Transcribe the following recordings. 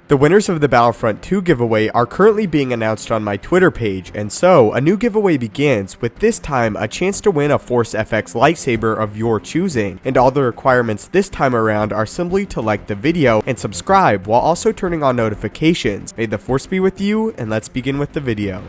The winners of the Battlefront 2 giveaway are currently being announced on my Twitter page, and so a new giveaway begins, with this time a chance to win a Force FX lightsaber of your choosing, and all the requirements this time around are simply to like the video and subscribe while also turning on notifications. May the Force be with you, and let's begin with the video.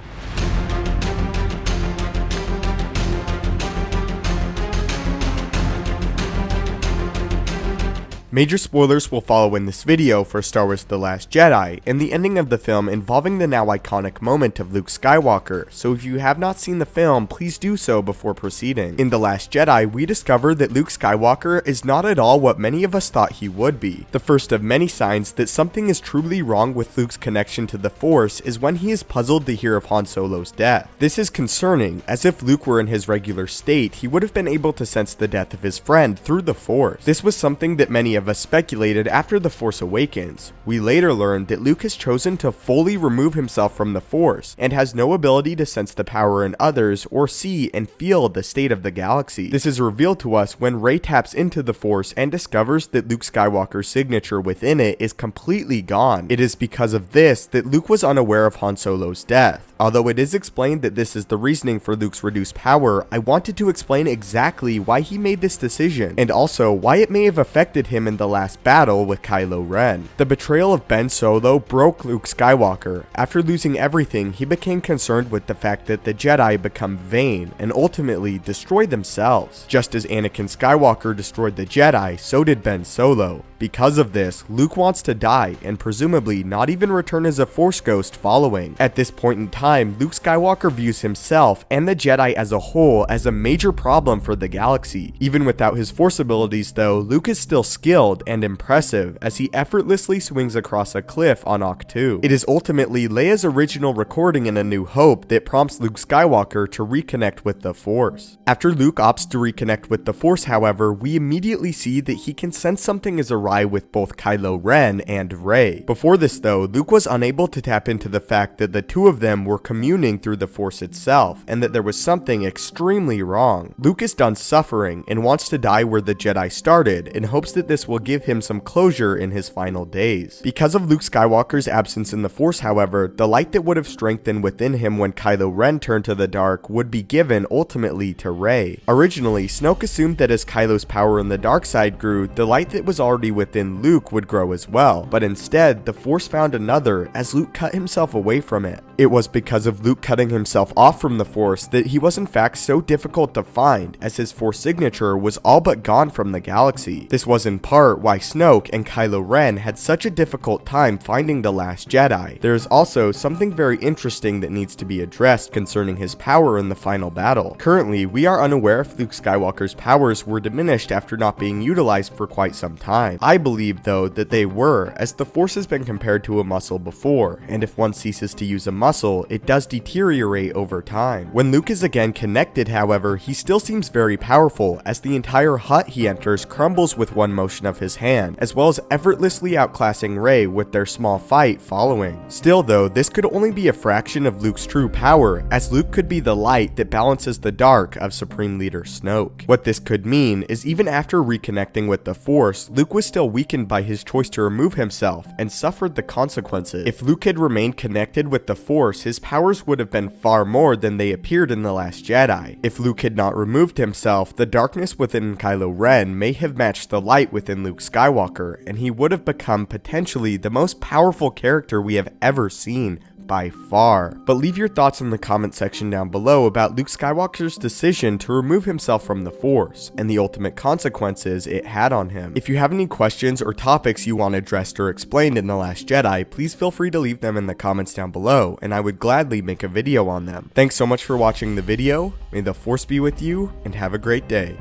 Major spoilers will follow in this video for Star Wars The Last Jedi, and the ending of the film involving the now iconic moment of Luke Skywalker, so if you have not seen the film, please do so before proceeding. In The Last Jedi, we discover that Luke Skywalker is not at all what many of us thought he would be. The first of many signs that something is truly wrong with Luke's connection to the Force is when he is puzzled to hear of Han Solo's death. This is concerning, as if Luke were in his regular state, he would have been able to sense the death of his friend through the Force. This was something that many of us speculated after The Force Awakens. We later learned that Luke has chosen to fully remove himself from the Force, and has no ability to sense the power in others or see and feel the state of the galaxy. This is revealed to us when Rey taps into the Force and discovers that Luke Skywalker's signature within it is completely gone. It is because of this that Luke was unaware of Han Solo's death. Although it is explained that this is the reasoning for Luke's reduced power, I wanted to explain exactly why he made this decision, and also why it may have affected him in the last battle with Kylo Ren. The betrayal of Ben Solo broke Luke Skywalker. After losing everything, he became concerned with the fact that the Jedi become vain and ultimately destroy themselves. Just as Anakin Skywalker destroyed the Jedi, so did Ben Solo. Because of this, Luke wants to die and presumably not even return as a Force ghost following. At this point in time, Luke Skywalker views himself and the Jedi as a whole as a major problem for the galaxy. Even without his Force abilities though, Luke is still skilled and impressive as he effortlessly swings across a cliff on Ahch-To. It is ultimately Leia's original recording in A New Hope that prompts Luke Skywalker to reconnect with the Force. After Luke opts to reconnect with the Force, however, we immediately see that he can sense something is awry with both Kylo Ren and Rey. Before this though, Luke was unable to tap into the fact that the two of them were communing through the Force itself, and that there was something extremely wrong. Luke is done suffering and wants to die where the Jedi started, in hopes that this will give him some closure in his final days. Because of Luke Skywalker's absence in the Force, however, the light that would have strengthened within him when Kylo Ren turned to the dark would be given ultimately to Rey. Originally, Snoke assumed that as Kylo's power in the dark side grew, the light that was already within Luke would grow as well, but instead, the Force found another as Luke cut himself away from it. It was because of Luke cutting himself off from the Force that he was in fact so difficult to find, as his Force signature was all but gone from the galaxy. This was in part why Snoke and Kylo Ren had such a difficult time finding the Last Jedi. There is also something very interesting that needs to be addressed concerning his power in the final battle. Currently, we are unaware if Luke Skywalker's powers were diminished after not being utilized for quite some time. I believe though that they were, as the Force has been compared to a muscle before, and if one ceases to use a muscle, it does deteriorate over time. When Luke is again connected, however, he still seems very powerful, as the entire hut he enters crumbles with one motion of his hand, as well as effortlessly outclassing Rey with their small fight following. Still though, this could only be a fraction of Luke's true power, as Luke could be the light that balances the dark of Supreme Leader Snoke. What this could mean is even after reconnecting with the Force, Luke was still weakened by his choice to remove himself and suffered the consequences. If Luke had remained connected with the Force, his powers would have been far more than they appeared in The Last Jedi. If Luke had not removed himself, the darkness within Kylo Ren may have matched the light within Luke Skywalker, and he would have become potentially the most powerful character we have ever seen, by far. But leave your thoughts in the comment section down below about Luke Skywalker's decision to remove himself from the Force, and the ultimate consequences it had on him. If you have any questions or topics you want addressed or explained in The Last Jedi, please feel free to leave them in the comments down below, and I would gladly make a video on them. Thanks so much for watching the video, may the Force be with you, and have a great day.